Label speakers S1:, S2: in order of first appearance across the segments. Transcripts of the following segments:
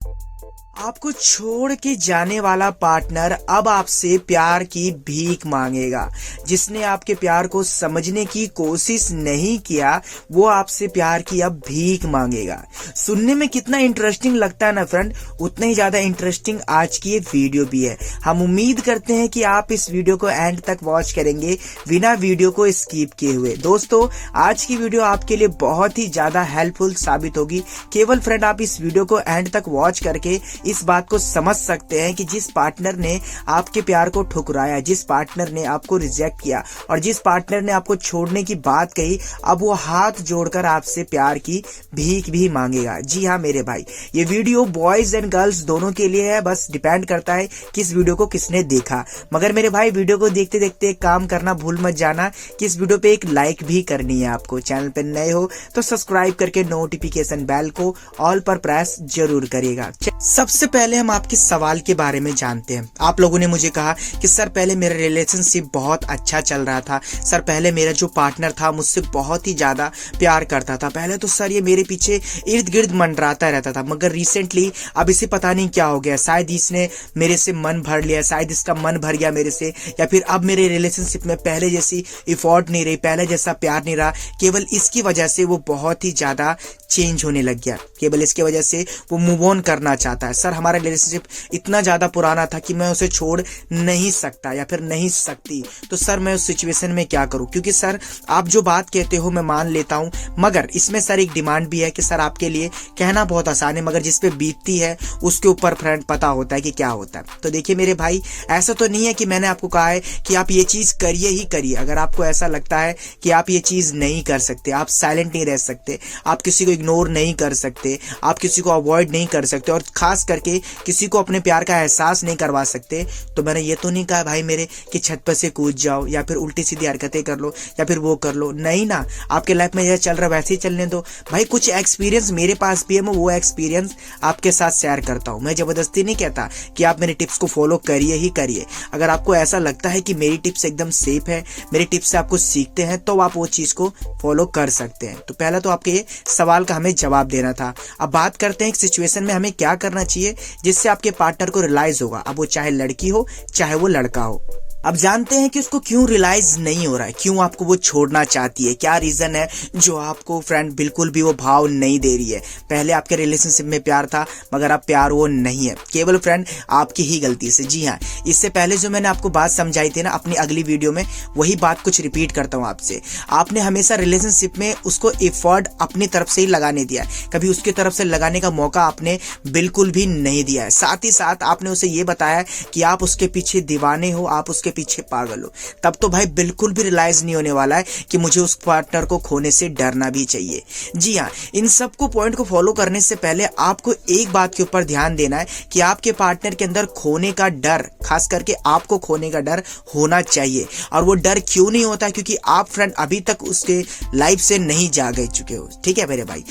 S1: आपको छोड़ के जाने वाला पार्टनर अब आपसे प्यार की भीख मांगेगा। जिसने आपके प्यार को समझने की कोशिश नहीं किया वो आपसे प्यार की अब भीख मांगेगा। सुनने में कितना इंटरेस्टिंग लगता है ना फ्रेंड, उतना ही ज्यादा इंटरेस्टिंग आज की ये वीडियो भी है। हम उम्मीद करते हैं कि आप इस वीडियो को एंड तक वॉच करेंगे बिना वीडियो को स्किप किए हुए। दोस्तों, आज की वीडियो आपके लिए बहुत ही ज्यादा हेल्पफुल साबित होगी। केवल फ्रेंड आप इस वीडियो को एंड तक वॉच करके इस बात को समझ सकते हैं कि जिस पार्टनर ने आपके प्यार को ठुकराया, जिस पार्टनर ने आपको रिजेक्ट किया और जिस पार्टनर ने आपको छोड़ने की बात कही, अब वो हाथ जोड़कर आपसे प्यार की भीख भी मांगेगा। जी हाँ मेरे भाई, ये वीडियो बॉयज एंड गर्ल्स दोनों के लिए है। बस डिपेंड करता है कि इस वीडियो को किसने देखा। मगर मेरे भाई, वीडियो को देखते देखते एक काम करना भूल मत जाना कि इस वीडियो पे एक लाइक भी करनी है आपको। चैनल पे नए हो तो सब्सक्राइब करके नोटिफिकेशन बेल को ऑल पर प्रेस जरूर करिएगा। सबसे पहले हम आपके सवाल के बारे में जानते हैं। आप लोगों ने मुझे कहा कि सर पहले मेरा रिलेशनशिप बहुत अच्छा चल रहा था, सर पहले मेरा जो पार्टनर था मुझसे बहुत ही ज्यादा प्यार करता था, पहले तो सर ये मेरे पीछे इर्द गिर्द मंडराता रहता था, मगर रिसेंटली अब इसे पता नहीं क्या हो गया, शायद इसने मेरे से मन भर लिया, शायद इसका मन भर गया मेरे से, या फिर अब मेरे रिलेशनशिप में पहले जैसी इफोर्ट नहीं रही, पहले जैसा प्यार नहीं रहा। केवल इसकी वजह से वो बहुत ही ज्यादा चेंज होने लग गया, केवल इसकी वजह से वो मूव ऑन करना चाहता है। सर हमारा रिलेशनशिप इतना ज्यादा पुराना था कि मैं उसे छोड़ नहीं सकता या फिर नहीं सकती, तो सर मैं उस सिचुएशन में क्या करूं? क्योंकि सर आप जो बात कहते हो मैं मान लेता हूं, मगर इसमें सर एक डिमांड भी है कि सर आपके लिए कहना बहुत आसान है, मगर जिस पे बीतती है उसके ऊपर फ्रेंड पता होता है कि क्या होता है। तो देखिए मेरे भाई, ऐसा तो नहीं है कि मैंने आपको कहा है कि आप ये चीज करिए ही करिए। अगर आपको ऐसा लगता है कि आप ये चीज नहीं कर सकते, आप साइलेंट नहीं रह सकते, आप किसी को इग्नोर नहीं कर सकते, आप किसी को अवॉइड नहीं कर सकते और खास करके किसी को अपने प्यार का एहसास नहीं करवा सकते, तो मैंने ये तो नहीं कहा भाई मेरे कि छत पर से कूद जाओ या फिर उल्टी सीधी हरकतें कर लो या फिर वो कर लो। नहीं ना, आपके लाइफ में जैसे चल रहा है वैसे ही चलने दो भाई। कुछ एक्सपीरियंस मेरे पास भी है, मैं वो एक्सपीरियंस आपके साथ शेयर करता हूँ। मैं जबरदस्ती नहीं कहता कि आप मेरे टिप्स को फॉलो करिए ही करिए। अगर आपको ऐसा लगता है कि मेरी टिप्स एकदम सेफ है, मेरी टिप्स से आपको सीखते हैं, तो आप वो चीज को फॉलो कर सकते हैं। तो पहला तो आपके ये सवाल का हमें जवाब देना था। अब बात करते हैं एक सिचुएशन में हमें क्या करना चाहिए जिससे आपके पार्टनर को रियलाइज होगा, अब वो चाहे लड़की हो चाहे वो लड़का हो। अब जानते हैं कि उसको क्यों रियलाइज नहीं हो रहा है, क्यों आपको वो छोड़ना चाहती है, क्या रीजन है जो आपको फ्रेंड बिल्कुल भी वो भाव नहीं दे रही है। पहले आपके रिलेशनशिप में प्यार था मगर अब प्यार वो नहीं है, केवल फ्रेंड आपकी ही गलती से। जी हाँ, इससे पहले जो मैंने आपको बात समझाई थी ना अपनी अगली वीडियो में, वही बात कुछ रिपीट करता हूँ आपसे। आपने हमेशा रिलेशनशिप में उसको एफर्ट अपनी तरफ से ही लगाने दिया है, कभी उसकी तरफ से लगाने का मौका आपने बिल्कुल भी नहीं दिया है। साथ ही साथ आपने उसे ये बताया कि आप उसके पीछे दीवाने हो, आप उसके पीछे पागल हो, तब तो भाई बिल्कुल भी रियलाइज नहीं होने वाला है कि मुझे उस पार्टनर को खोने से डरना भी चाहिए। जी हाँ, इन सबको पॉइंट को फॉलो करने से पहले आपको एक बात के ऊपर ध्यान देना है कि आपके पार्टनर के अंदर खोने का डर, खास करके आपको खोने का डर होना चाहिए। और वो डर क्यों नहीं होता? क्योंकि आप फ्रेंड अभी तक उसके लाइफ से नहीं जा गए चुके हो। ठीक है मेरे भाई,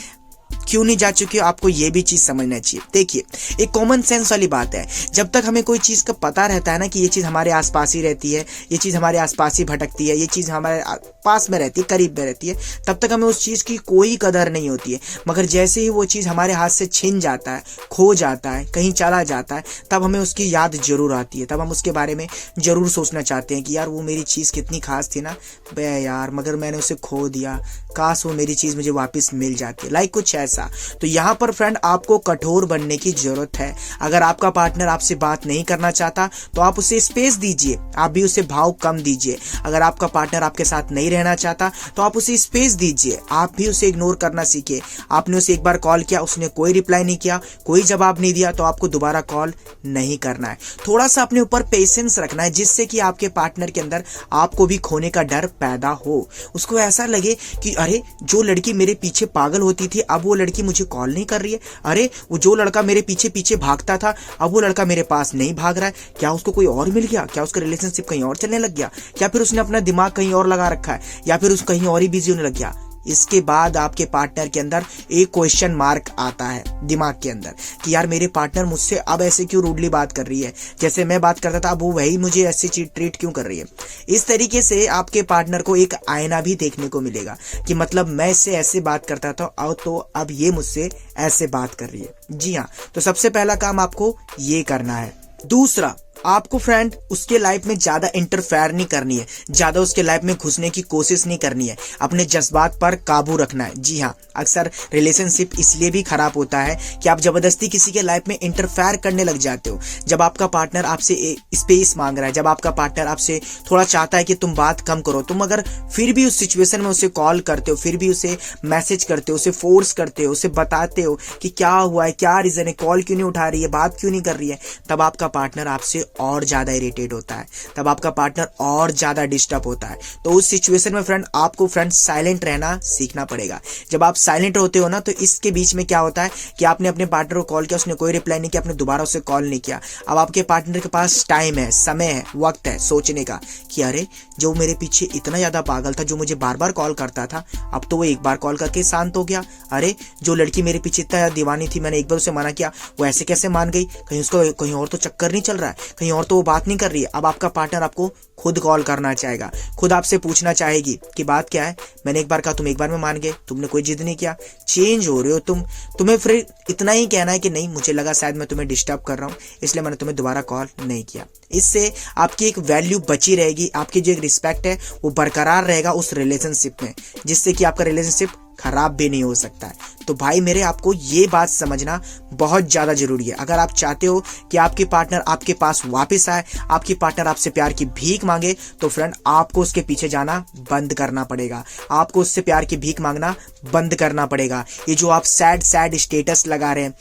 S1: क्यों नहीं जा चुके हो आपको ये भी चीज समझना चाहिए। देखिए, एक कॉमन सेंस वाली बात है, जब तक हमें कोई चीज का पता रहता है ना कि ये चीज हमारे आसपास ही रहती है, ये चीज हमारे आसपास ही भटकती है, ये चीज हमारे पास में रहती है, करीब में रहती है, तब तक हमें उस चीज की कोई कदर नहीं होती है। मगर जैसे ही वो चीज हमारे हाथ से छिन जाता है, खो जाता है, कहीं चला जाता है, तब हमें उसकी याद जरूर आती है, तब हम उसके बारे में जरूर सोचना चाहते हैं कि यार वो मेरी चीज कितनी खास थी ना बे यार, मगर मैंने उसे खो दिया, काश वो मेरी चीज मुझे वापस मिल जाती है, लाइक कुछ ऐसा। तो यहाँ पर फ्रेंड आपको कठोर बनने की जरूरत है। अगर आपका पार्टनर आपसे बात नहीं करना चाहता तो आप उसे स्पेस दीजिए, आप भी उसे भाव कम दीजिए। अगर आपका पार्टनर आपके साथ नहीं रहना चाहता तो आप उसे स्पेस दीजिए, आप भी उसे इग्नोर करना सीखिए। आपने उसे एक बार कॉल किया, उसने कोई रिप्लाई नहीं किया, कोई जवाब नहीं दिया, तो आपको दोबारा कॉल नहीं करना है। थोड़ा सा अपने ऊपर पेशेंस रखना है, जिससे कि आपके पार्टनर के अंदर आपको भी खोने का डर पैदा हो। उसको ऐसा लगे कि अरे जो लड़की मेरे पीछे पागल होती थी अब वो लड़की मुझे कॉल नहीं कर रही है, अरे वो जो लड़का मेरे पीछे पीछे भागता था अब वो लड़का मेरे पास नहीं भाग रहा है, क्या उसको कोई और मिल गया, क्या उसका रिलेशनशिप कहीं और चलने लग गया, क्या फिर उसने अपना दिमाग कहीं और लगा रखा है, या फिर उस कहीं और ही बिजी होने लग गया। इसके बाद आपके पार्टनर के अंदर एक क्वेश्चन मार्क आता है दिमाग के अंदर कि यार मेरे पार्टनर मुझसे अब ऐसे क्यों रूडली बात कर रही है, जैसे मैं बात करता था अब वो वही मुझे ऐसे ट्रीट क्यों कर रही है। इस तरीके से आपके पार्टनर को एक आईना भी देखने को मिलेगा कि मतलब मैं इससे ऐसे बात करता था और तो अब ये मुझसे ऐसे बात कर रही है। जी हाँ, तो सबसे पहला काम आपको ये करना है। दूसरा, आपको फ्रेंड उसके लाइफ में ज्यादा इंटरफेयर नहीं करनी है, ज्यादा उसके लाइफ में घुसने की कोशिश नहीं करनी है, अपने जज्बात पर काबू रखना है। जी हाँ, अक्सर रिलेशनशिप इसलिए भी खराब होता है कि आप जबरदस्ती किसी के लाइफ में इंटरफेयर करने लग जाते हो। जब आपका पार्टनर आपसे स्पेस मांग रहा है, जब आपका पार्टनर आपसे थोड़ा चाहता है कि तुम बात कम करो, तुम अगर फिर भी उस सिचुएशन में उसे कॉल करते हो, फिर भी उसे मैसेज करते हो, उसे फोर्स करते हो, उसे बताते हो कि क्या हुआ है, क्या रीजन है, कॉल क्यों नहीं उठा रही है, बात क्यों नहीं कर रही है, तब आपका पार्टनर आपसे और ज्यादा इरिटेट होता है, तब आपका पार्टनर और ज्यादा डिस्टर्ब होता है। तो उस सिचुएशन में फ्रेंड आपको साइलेंट रहना सीखना पड़ेगा। जब आप साइलेंट होते हो ना, तो इसके बीच में क्या होता है कि आपने अपने पार्टनर को कॉल किया, उसने कोई रिप्लाई नहीं किया, आपने दोबारा उसे कॉल नहीं किया। अब आपके पार्टनर के पास टाइम है, समय है, वक्त है सोचने का कि अरे जो मेरे पीछे इतना ज्यादा पागल था, जो मुझे बार बार कॉल करता था, अब तो वो एक बार कॉल करके शांत हो गया। अरे जो लड़की मेरे पीछे इतना दीवानी थी, मैंने एक बार उसे मना किया, वो ऐसे कैसे मान गई, कहीं उसको कहीं और तो चक्कर नहीं चल रहा है, कहीं और तो वो बात नहीं कर रही है। अब आपका पार्टनर आपको खुद कॉल करना चाहेगा, खुद आपसे पूछना चाहेगी कि बात क्या है, मैंने एक बार कहा, तुम एक बार में मान गए, तुमने कोई जिद नहीं किया, चेंज हो रहे हो तुम्हें फिर इतना ही कहना है कि नहीं, मुझे लगा शायद मैं तुम्हें डिस्टर्ब कर रहा हूं, इसलिए मैंने तुम्हें दोबारा कॉल नहीं किया। इससे आपकी एक वैल्यू बची रहेगी, आपकी जो एक रिस्पेक्ट है वो बरकरार रहेगा उस रिलेशनशिप में, जिससे कि आपका रिलेशनशिप खराब भी नहीं हो सकता है। तो भाई मेरे, आपको ये बात समझना बहुत ज्यादा जरूरी है। अगर आप चाहते हो कि आपके पार्टनर आपके पास वापस आए, आपके पार्टनर आपसे प्यार की भीख मांगे, तो फ्रेंड आपको उसके पीछे जाना बंद करना पड़ेगा, आपको उससे प्यार की भीख मांगना बंद करना पड़ेगा। ये जो आप सैड स्टेटस लगा रहे हैं,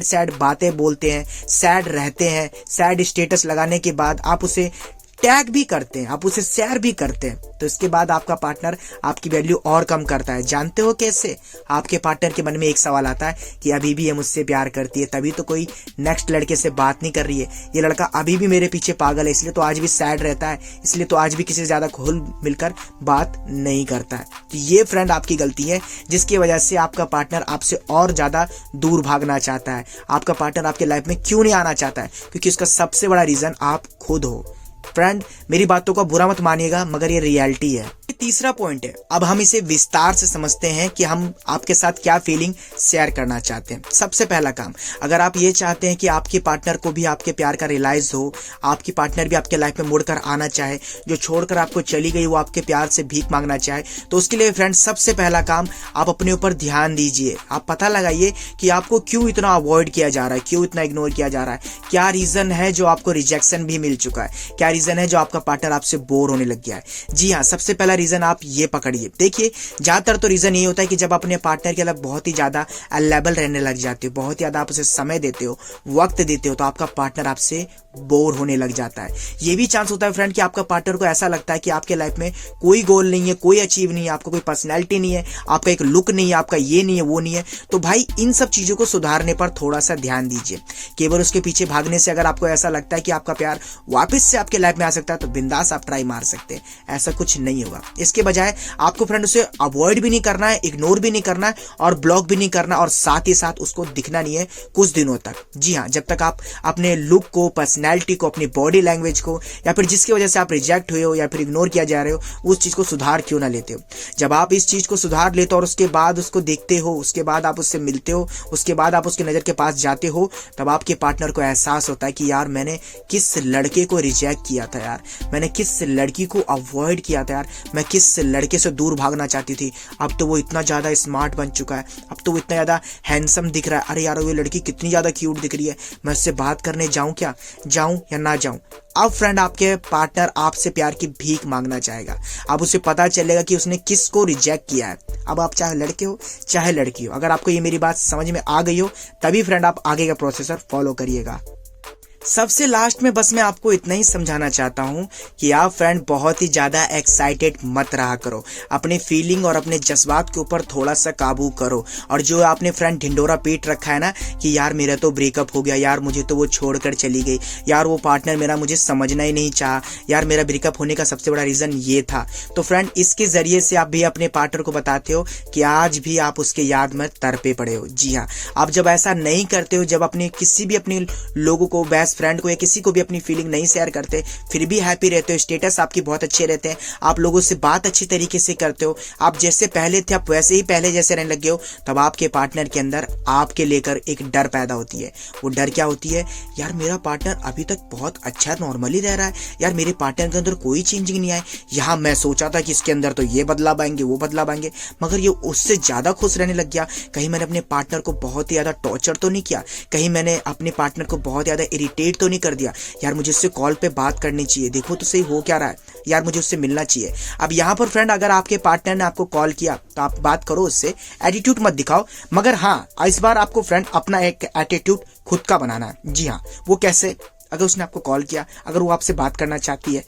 S1: सैड बातें बोलते हैं, सैड रहते हैं, सैड स्टेटस लगाने के बाद आप उसे टैग भी करते हैं, आप उसे शेयर भी करते हैं, तो इसके बाद आपका पार्टनर आपकी वैल्यू और कम करता है। जानते हो कैसे? आपके पार्टनर के मन में एक सवाल आता है कि अभी भी ये मुझसे प्यार करती है, तभी तो कोई नेक्स्ट लड़के से बात नहीं कर रही है, ये लड़का अभी भी मेरे पीछे पागल है, इसलिए तो आज भी सैड रहता है, इसलिए तो आज भी किसी से ज्यादा घुल मिलकर बात नहीं करता है। तो ये फ्रेंड आपकी गलती है, जिसकी वजह से आपका पार्टनर आपसे और ज्यादा दूर भागना चाहता है। आपका पार्टनर आपके लाइफ में क्यों नहीं आना चाहता है? क्योंकि उसका सबसे बड़ा रीजन आप खुद हो। फ्रेंड मेरी बातों का बुरा मत मानिएगा, मगर ये रियलिटी है। तीसरा पॉइंट है, अब हम इसे विस्तार से समझते हैं कि हम आपके साथ क्या फीलिंग शेयर करना चाहते हैं। सबसे पहला काम, अगर आप ये चाहते हैं कि आपके पार्टनर को भी आपके प्यार का रियलाइज हो, आपकी पार्टनर भी आपके लाइफ में मुड़कर आना चाहे, जो छोड़कर आपको चली गई वो आपके प्यार से भीख मांगना चाहे, तो उसके लिए फ्रेंड सबसे पहला काम, आप अपने ऊपर ध्यान दीजिए। आप पता लगाइए कि आपको क्यों इतना अवॉइड किया जा रहा है, क्यों इतना इग्नोर किया जा रहा है, क्या रीजन है जो आपको रिजेक्शन भी मिल चुका है, क्या रीजन है जो आपका पार्टनर आपसे बोर होने लग गया है। जी हाँ, सबसे पहला रीजन आप ये पकड़िए। देखिए, ज्यादातर तो रीजन ये होता है कि जब अपने पार्टनर के लिए बहुत ही ज्यादा अवेलेबल रहने लग जाते हो, बहुत ही ज्यादा आप उसे समय देते हो, वक्त देते हो, तो आपका पार्टनर आपसे बोर होने लग जाता है। ये भी चांस होता है फ्रेंड कि आपका पार्टनर को ऐसा लगता है कि आपके लाइफ में कोई गोल नहीं है, कोई अचीव नहीं है, आपको कोई पर्सनैलिटी नहीं है, आपका एक लुक नहीं है, आपका ये नहीं है, वो नहीं है। तो भाई इन सब चीजों को सुधारने पर थोड़ा सा ध्यान दीजिए। केवल उसके पीछे भागने से अगर आपको ऐसा लगता है कि आपका प्यार वापस से आपके लाइफ में आ सकता है, तो बिंदास आप ट्राई मार सकते हैं, ऐसा कुछ नहीं होगा। इसके बजाय आपको फ्रेंड उसे अवॉइड भी नहीं करना है, इग्नोर भी नहीं करना है और ब्लॉक भी नहीं करना, और साथ ही साथ उसको दिखना नहीं है कुछ दिनों तक। जी हाँ, जब तक आप अपने लुक को, पर्सनैलिटी को, अपनी बॉडी लैंग्वेज को, या फिर जिसकी वजह से आप रिजेक्ट हुए हो या फिर इग्नोर किया जा रहे हो, उस चीज को सुधार क्यों ना लेते हो। जब आप इस चीज को सुधार लेते हो और उसके बाद उसको देखते हो, उसके बाद आप उससे मिलते हो, उसके बाद आप उसकी नजर के पास जाते हो, तब आपके पार्टनर को एहसास होता है कि यार मैंने किस लड़के को रिजेक्ट किया था, यार मैंने किस लड़की को अवॉइड किया था, यार मैं किस लड़के से दूर भागना चाहती थी। अब तो वो इतना ज्यादा स्मार्ट बन चुका है, अब तो वो इतना ज्यादा हैंडसम दिख रहा है, अरे यार वो लड़की कितनी ज्यादा क्यूट दिख रही है, मैं उससे बात करने जाऊं क्या, जाऊं या ना जाऊं। अब फ्रेंड आपके पार्टनर आपसे प्यार की भीख मांगना चाहेगा। अब उसे पता चलेगा कि उसने किसको रिजेक्ट किया है। अब आप चाहे लड़के हो चाहे लड़की हो, अगर आपको ये मेरी बात समझ में आ गई हो, तभी फ्रेंड आप आगे का प्रोसेसर फॉलो करिएगा। सबसे लास्ट में बस मैं आपको इतना ही समझाना चाहता हूं कि आप फ्रेंड बहुत ही ज्यादा एक्साइटेड मत रहा करो। अपने फीलिंग और अपने जज्बात के ऊपर थोड़ा सा काबू करो। और जो आपने फ्रेंड ढिंडोरा पीट रखा है ना कि यार मेरा तो ब्रेकअप हो गया, यार मुझे तो वो छोड़कर चली गई, यार वो पार्टनर मेरा मुझे समझना ही नहीं चाहा, यार मेरा ब्रेकअप होने का सबसे बड़ा रीजन ये था। तो फ्रेंड इसके जरिए से आप भी अपने पार्टनर को बताते हो कि आज भी आप उसके याद में तड़पे पड़े हो। जी हाँ, आप जब ऐसा नहीं करते हो, जब अपने किसी भी अपने लोगों को, बेस्ट फ्रेंड को या किसी को भी अपनी फीलिंग नहीं शेयर करते, फिर भी हैप्पी रहते हो, स्टेटस आपकी बहुत अच्छे रहते हैं, आप लोगों से बात अच्छी तरीके से करते हो, आप जैसे पहले थे आप वैसे ही पहले जैसे रहने लगे हो, तब आपके पार्टनर के अंदर आपके लेकर एक डर पैदा होती है। वो डर क्या होती है? यार मेरा पार्टनर अभी तक बहुत अच्छा नॉर्मली रह रहा है, यार मेरे पार्टनर के अंदर कोई चेंजिंग नहीं आए, यहाँ मैं सोचा था कि इसके अंदर तो ये बदलाव आएंगे वो बदलाव आएंगे, मगर ये उससे ज्यादा खुश रहने लग गया। कहीं मैंने अपने पार्टनर को बहुत ही ज्यादा टॉर्चर तो नहीं किया, कहीं मैंने अपने पार्टनर को बहुत ज्यादा इरिटेट तो नहीं कर दिया, यार मुझे उससे कॉल पे बात करनी चाहिए, देखो तो सही हो क्या रहा है, यार मुझे उससे मिलना चाहिए। अब यहाँ पर फ्रेंड अगर आपके पार्टनर ने आपको कॉल किया तो आप बात करो उससे, एटीट्यूड मत दिखाओ, मगर हाँ इस बार आपको फ्रेंड अपना एक एटीट्यूड खुद का बनाना है। जी हाँ, वो कैसे? अगर उसने आपको कॉल किया, अगर वो आपसे बात करना चाहती है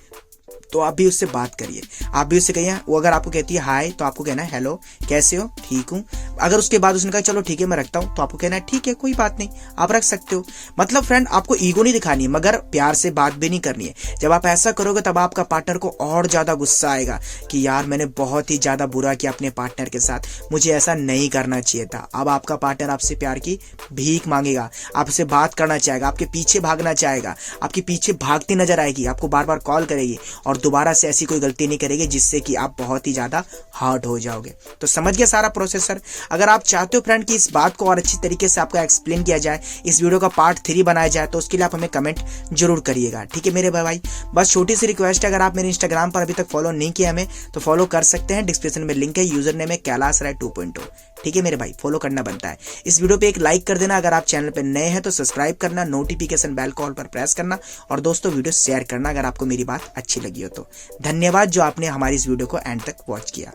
S1: तो आप भी उससे बात करिए, आप भी उससे कहिए। वो अगर आपको कहती है हाय तो आपको कहना है हेलो, कैसे हो, ठीक हूँ। अगर उसके बाद उसने कहा चलो ठीक है मैं रखता हूँ, तो आपको कहना है ठीक है कोई बात नहीं, आप रख सकते हो। मतलब फ्रेंड आपको ईगो नहीं दिखानी है, मगर प्यार से बात भी नहीं करनी है। जब आप ऐसा करोगे तब आपका पार्टनर को और ज्यादा गुस्सा आएगा कि यार मैंने बहुत ही ज्यादा बुरा किया अपने पार्टनर के साथ, मुझे ऐसा नहीं करना चाहिए था। अब आपका पार्टनर आपसे प्यार की भीख मांगेगा, आपसे बात करना चाहेगा, आपके पीछे भागना चाहेगा, आपके पीछे भागती नजर आएगी, आपको बार बार कॉल करेगी और दोबारा से ऐसी कोई गलती नहीं करेगी जिससे कि आप बहुत ही ज्यादा हर्ट हो जाओगे। तो समझ गए सारा प्रोसेसर। अगर आप चाहते हो फ्रेंड कि इस बात को और अच्छी तरीके से आपको एक्सप्लेन किया जाए, इस वीडियो का पार्ट 3 बनाया जाए, तो उसके लिए आप हमें कमेंट जरूर करिएगा, ठीक है मेरे भाई। बस छोटी सी रिक्वेस्ट है, अगर आप मेरे इंस्टाग्राम पर अभी तक फॉलो नहीं किया हमें तो फॉलो कर सकते हैं, डिस्क्रिप्शन में लिंक है, यूजर नेम है कैलाश राय 2.0, ठीक है मेरे भाई, फॉलो करना बनता है। इस वीडियो पे एक लाइक कर देना, अगर आप चैनल पे नए हैं तो सब्सक्राइब करना, नोटिफिकेशन बेल कॉल पर प्रेस करना और दोस्तों वीडियो शेयर करना अगर आपको मेरी बात अच्छी लगी हो तो। धन्यवाद जो आपने हमारी इस वीडियो को एंड तक वॉच किया।